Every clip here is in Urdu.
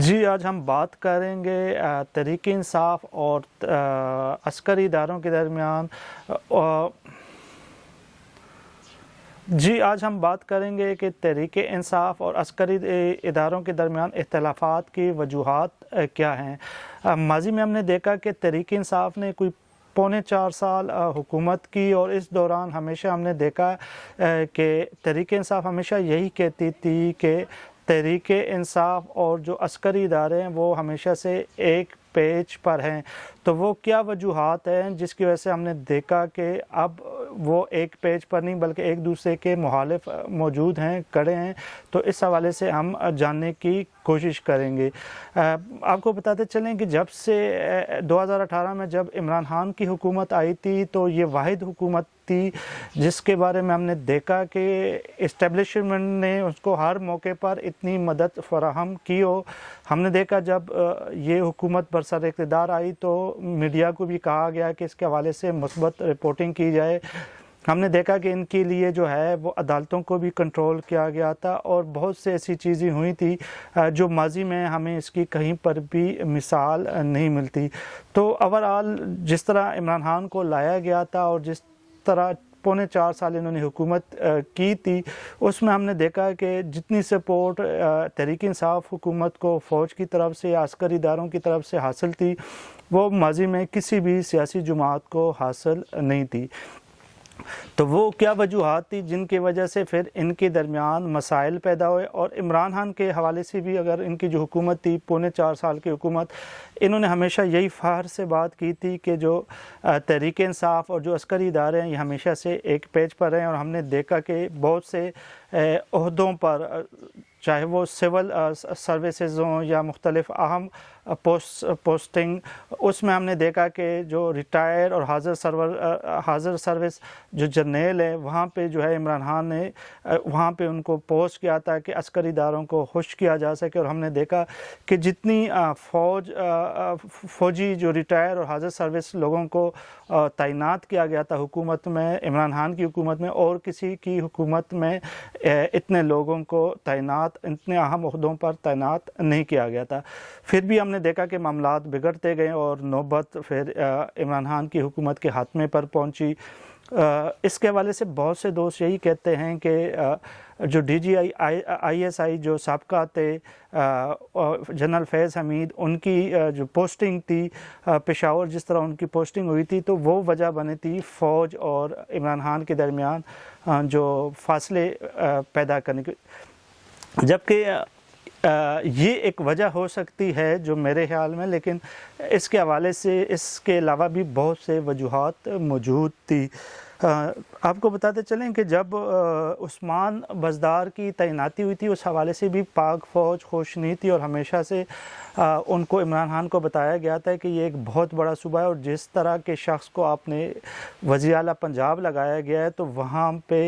جی آج ہم بات کریں گے تحریک انصاف اور عسکری اداروں کے درمیان آج ہم بات کریں گے کہ تحریک انصاف اور عسکری اداروں کے درمیان اختلافات کی وجوہات کیا ہیں۔ ماضی میں ہم نے دیکھا کہ تحریک انصاف نے کوئی پونے 4 سال حکومت کی، اور اس دوران ہمیشہ ہم نے دیکھا کہ تحریک انصاف ہمیشہ یہی کہتی تھی کہ تحریک انصاف اور جو عسکری ادارے ہیں وہ ہمیشہ سے ایک پیج پر ہیں۔ تو وہ کیا وجوہات ہیں جس کی وجہ سے ہم نے دیکھا کہ اب وہ ایک پیج پر نہیں بلکہ ایک دوسرے کے مخالف موجود ہیں، کڑے ہیں۔ تو اس حوالے سے ہم جاننے کی کوشش کریں گے۔ آپ کو بتاتے چلیں کہ جب سے 2018 میں جب عمران خان کی حکومت آئی تھی تو یہ واحد حکومت تھی جس کے بارے میں ہم نے دیکھا کہ اسٹیبلشمنٹ نے اس کو ہر موقع پر اتنی مدد فراہم کی ہو۔ ہم نے دیکھا جب یہ حکومت برسر اقتدار آئی تو میڈیا کو بھی کہا گیا کہ اس کے حوالے سے مثبت رپورٹنگ کی جائے۔ ہم نے دیکھا کہ ان کے لیے جو ہے وہ عدالتوں کو بھی کنٹرول کیا گیا تھا، اور بہت سے ایسی چیزیں ہوئی تھی جو ماضی میں ہمیں اس کی کہیں پر بھی مثال نہیں ملتی۔ تو اوورآل جس طرح عمران خان کو لایا گیا تھا اور جس طرح پونے 4 سال انہوں نے حکومت کی تھی، اس میں ہم نے دیکھا کہ جتنی سپورٹ تحریک انصاف حکومت کو فوج کی طرف سے یا عسکری اداروں کی طرف سے حاصل تھی وہ ماضی میں کسی بھی سیاسی جماعت کو حاصل نہیں تھی۔ تو وہ کیا وجوہات تھی جن کی وجہ سے پھر ان کے درمیان مسائل پیدا ہوئے، اور عمران خان کے حوالے سے بھی اگر ان کی جو حکومت تھی پونے 4 سال کی حکومت، انہوں نے ہمیشہ یہی فخر سے بات کی تھی کہ جو تحریک انصاف اور جو عسکری ادارے ہیں یہ ہمیشہ سے ایک پیج پر ہیں، اور ہم نے دیکھا کہ بہت سے عہدوں پر چاہے وہ سول سروسز ہوں یا مختلف اہم پوسٹنگ، اس میں ہم نے دیکھا کہ جو ریٹائر اور حاضر سروس جو جرنیل ہے وہاں پہ جو ہے عمران خان نے وہاں پہ ان کو پوسٹ کیا تھا کہ عسکری اداروں کو خوش کیا جا سکے۔ اور ہم نے دیکھا کہ جتنی فوجی جو ریٹائر اور حاضر سروس لوگوں کو تعینات کیا گیا تھا حکومت میں، عمران خان کی حکومت میں، اور کسی کی حکومت میں اتنے لوگوں کو اتنے اہم عہدوں پر تعینات نہیں کیا گیا تھا۔ پھر بھی ہم نے دیکھا کہ معاملات بگڑتے گئے اور نوبت پھر عمران خان کی حکومت کے خاتمے پر پہنچی۔ اس کے حوالے سے بہت سے دوست یہی کہتے ہیں کہ جو D G I S I جو سابقہ تھے جنرل فیض حمید، ان کی جو پوسٹنگ تھی پشاور، جس طرح ان کی پوسٹنگ ہوئی تھی تو وہ وجہ بنی تھی فوج اور عمران خان کے درمیان جو فاصلے پیدا کرنے کی، جبکہ یہ ایک وجہ ہو سکتی ہے جو میرے خیال میں، لیکن اس کے حوالے سے اس کے علاوہ بھی بہت سے وجوہات موجود تھی۔ آپ کو بتاتے چلیں کہ جب عثمان بزدار کی تعیناتی ہوئی تھی اس حوالے سے بھی پاک فوج خوش نہیں تھی، اور ہمیشہ سے ان کو عمران خان کو بتایا گیا تھا کہ یہ ایک بہت بڑا صوبہ ہے، اور جس طرح کے شخص کو آپ نے وزیر اعلیٰ پنجاب لگایا گیا ہے تو وہاں پہ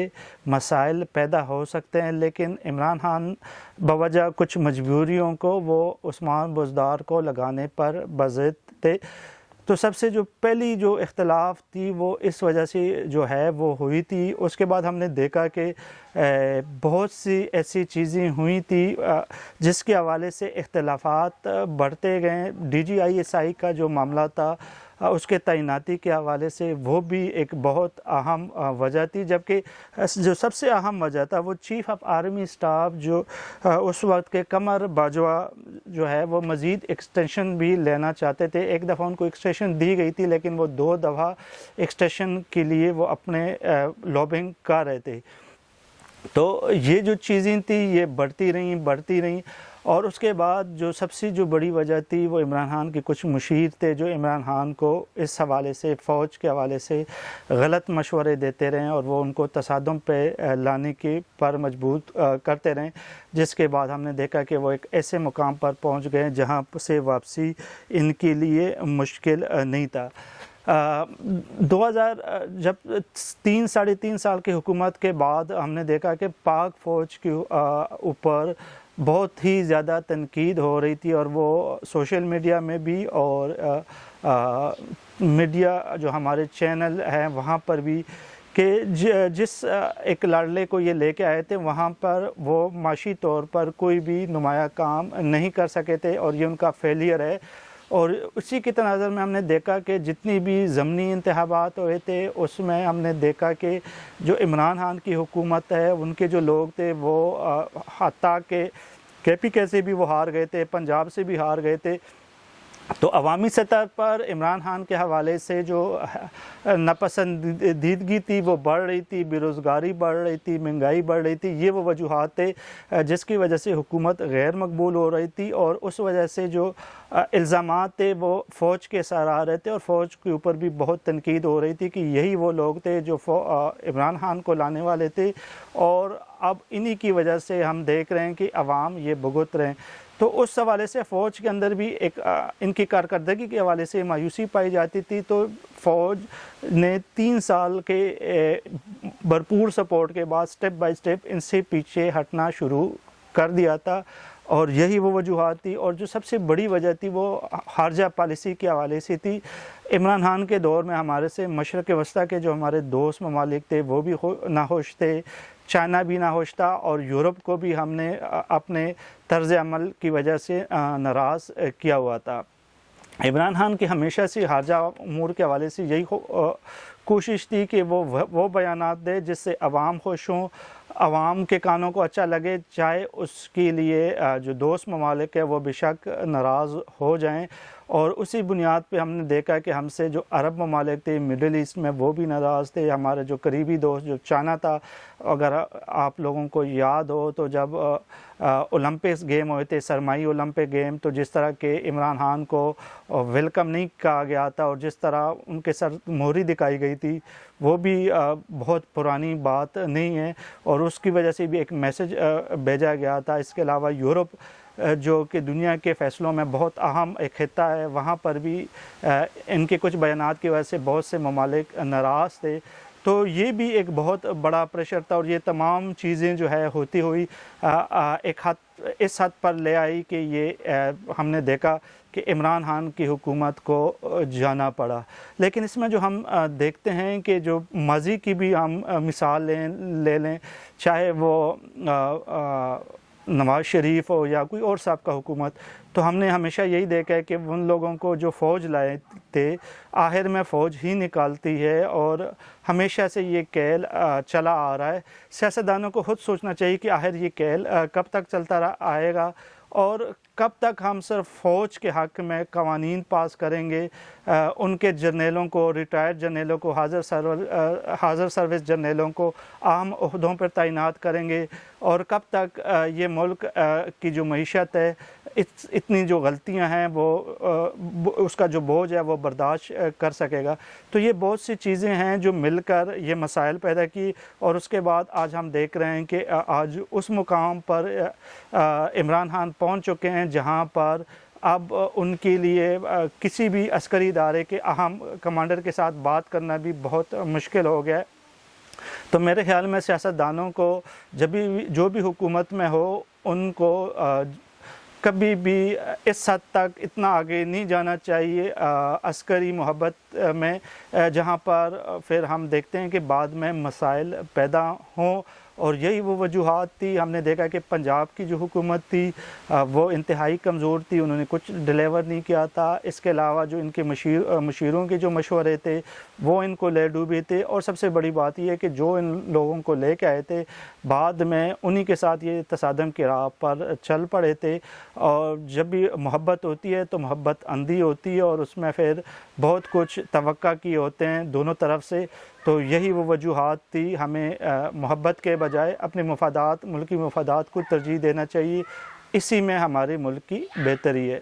مسائل پیدا ہو سکتے ہیں۔ لیکن عمران خان بوجہ کچھ مجبوریوں کو وہ عثمان بزدار کو لگانے پر بضد تھے۔ تو سب سے جو پہلی جو اختلاف تھی وہ اس وجہ سے جو ہے وہ ہوئی تھی۔ اس کے بعد ہم نے دیکھا کہ بہت سی ایسی چیزیں ہوئی تھی جس کے حوالے سے اختلافات بڑھتے گئے۔ D G I S I کا جو معاملہ تھا اس کے تعیناتی کے حوالے سے وہ بھی ایک بہت اہم وجہ تھی، جبکہ جو سب سے اہم وجہ تھا وہ چیف آف آرمی اسٹاف جو اس وقت کے قمر باجوہ جو ہے وہ مزید ایکسٹینشن بھی لینا چاہتے تھے۔ ایک دفعہ ان کو ایکسٹینشن دی گئی تھی لیکن وہ 2 دفعہ ایکسٹینشن کے لیے وہ اپنے لابنگ کر رہے تھے۔ تو یہ جو چیزیں تھیں یہ بڑھتی رہیں، اور اس کے بعد جو سب سے جو بڑی وجہ تھی وہ عمران خان کے کچھ مشیر تھے جو عمران خان کو اس حوالے سے فوج کے حوالے سے غلط مشورے دیتے رہے، اور وہ ان کو تصادم پہ لانے کے پر مجبور کرتے رہے، جس کے بعد ہم نے دیکھا کہ وہ ایک ایسے مقام پر پہنچ گئے جہاں سے واپسی ان کے لیے مشکل نہیں تھا۔ 2000 جب 3-3.5 سال کی حکومت کے بعد ہم نے دیکھا کہ پاک فوج کے اوپر بہت ہی زیادہ تنقید ہو رہی تھی، اور وہ سوشل میڈیا میں بھی اور میڈیا جو ہمارے چینل ہیں وہاں پر بھی، کہ جس ایک لاڈلے کو یہ لے کے آئے تھے وہاں پر وہ معاشی طور پر کوئی بھی نمایاں کام نہیں کر سکے تھے اور یہ ان کا فیلئر ہے۔ اور اسی کے تناظر میں ہم نے دیکھا کہ جتنی بھی ضمنی انتخابات ہوئے تھے اس میں ہم نے دیکھا کہ جو عمران خان کی حکومت ہے ان کے جو لوگ تھے وہ حتیٰ کہ KPK سے بھی وہ ہار گئے تھے، پنجاب سے بھی ہار گئے تھے۔ تو عوامی سطح پر عمران خان کے حوالے سے جو ناپسندیدگی تھی وہ بڑھ رہی تھی، بے روزگاری بڑھ رہی تھی، مہنگائی بڑھ رہی تھی، یہ وہ وجوہات تھے جس کی وجہ سے حکومت غیر مقبول ہو رہی تھی، اور اس وجہ سے جو الزامات تھے وہ فوج کے سر آ رہے تھے اور فوج کے اوپر بھی بہت تنقید ہو رہی تھی کہ یہی وہ لوگ تھے جو عمران خان کو لانے والے تھے، اور اب انہی کی وجہ سے ہم دیکھ رہے ہیں کہ عوام یہ بھگت رہے ہیں۔ تو اس حوالے سے فوج کے اندر بھی ایک ان کی کارکردگی کے حوالے سے مایوسی پائی جاتی تھی۔ تو فوج نے 3 سال کے بھرپور سپورٹ کے بعد سٹیپ بائی سٹیپ ان سے پیچھے ہٹنا شروع کر دیا تھا، اور یہی وہ وجوہات تھی۔ اور جو سب سے بڑی وجہ تھی وہ خارجہ پالیسی کے حوالے سے تھی۔ عمران خان کے دور میں ہمارے سے مشرق وسطیٰ کے جو ہمارے دوست ممالک تھے وہ بھی ناخوش تھے، چائنا بھی ناخوش تھا، اور یورپ کو بھی ہم نے اپنے طرز عمل کی وجہ سے ناراض کیا ہوا تھا۔ عمران خان کی ہمیشہ سے خارجہ امور کے حوالے سے یہی کوشش تھی کہ وہ بیانات دے جس سے عوام خوش ہوں، عوام کے کانوں کو اچھا لگے، چاہے اس کے لیے جو دوست ممالک ہے وہ بے شک ناراض ہو جائیں۔ اور اسی بنیاد پہ ہم نے دیکھا کہ ہم سے جو عرب ممالک تھے مڈل ایسٹ میں وہ بھی ناراض تھے۔ ہمارے جو قریبی دوست جو چائنا تھا، اگر آپ لوگوں کو یاد ہو تو جب اولمپکس گیم ہوئے تھے، سرمائی اولمپک گیم، تو جس طرح کہ عمران خان کو ویلکم نہیں کہا گیا تھا اور جس طرح ان کے سر مہری دکھائی گئی تھی، وہ بھی بہت پرانی بات نہیں ہے، اور اس کی وجہ سے بھی ایک میسج بھیجا گیا تھا۔ اس کے علاوہ یورپ جو کہ دنیا کے فیصلوں میں بہت اہم ایک خطہ ہے، وہاں پر بھی ان کے کچھ بیانات کی وجہ سے بہت سے ممالک ناراض تھے۔ تو یہ بھی ایک بہت بڑا پریشر تھا، اور یہ تمام چیزیں جو ہے ہوتی ہوئی ایک اس حد پر لے آئی کہ یہ ہم نے دیکھا کہ عمران خان کی حکومت کو جانا پڑا۔ لیکن اس میں جو ہم دیکھتے ہیں کہ جو ماضی کی بھی ہم مثال لے لیں، چاہے وہ نواز شریف ہو یا کوئی اور سابقہ حکومت، تو ہم نے ہمیشہ یہی دیکھا ہے کہ ان لوگوں کو جو فوج لائے تھے آخر میں فوج ہی نکالتی ہے، اور ہمیشہ سے یہ کیل چلا آ رہا ہے۔ سیاستدانوں کو خود سوچنا چاہیے کہ آخر یہ کیل کب تک چلتا آئے گا، اور کب تک ہم صرف فوج کے حق میں قوانین پاس کریں گے، ان کے جرنیلوں کو، ریٹائرڈ جرنیلوں کو، حاضر سروس جرنیلوں کو اہم عہدوں پر تعینات کریں گے، اور کب تک یہ ملک کی جو معیشت ہے، اتنی جو غلطیاں ہیں وہ اس کا جو بوجھ ہے وہ برداشت کر سکے گا۔ تو یہ بہت سی چیزیں ہیں جو مل کر یہ مسائل پیدا کی، اور اس کے بعد آج ہم دیکھ رہے ہیں کہ آج اس مقام پر عمران خان پہنچ چکے ہیں جہاں پر اب ان کے لیے کسی بھی عسکری ادارے کے اہم کمانڈر کے ساتھ بات کرنا بھی بہت مشکل ہو گیا ہے۔ تو میرے خیال میں سیاستدانوں کو جو بھی حکومت میں ہو ان کو کبھی بھی اس حد تک اتنا آگے نہیں جانا چاہیے عسکری محبت میں، جہاں پر پھر ہم دیکھتے ہیں کہ بعد میں مسائل پیدا ہوں، اور یہی وہ وجوہات تھی۔ ہم نے دیکھا کہ پنجاب کی جو حکومت تھی وہ انتہائی کمزور تھی، انہوں نے کچھ ڈیلیور نہیں کیا تھا۔ اس کے علاوہ جو ان کے مشیروں کے جو مشورے تھے وہ ان کو لے ڈوبے تھے، اور سب سے بڑی بات یہ ہے کہ جو ان لوگوں کو لے کے آئے تھے بعد میں انہی کے ساتھ یہ تصادم کی راہ پر چل پڑے تھے۔ اور جب بھی محبت ہوتی ہے تو محبت اندھی ہوتی ہے، اور اس میں پھر بہت کچھ توقع کیے ہوتے ہیں دونوں طرف سے۔ تو یہی وہ وجوہات تھی، ہمیں محبت کے بجائے اپنے مفادات، ملکی مفادات کو ترجیح دینا چاہیے، اسی میں ہمارے ملک کی بہتری ہے۔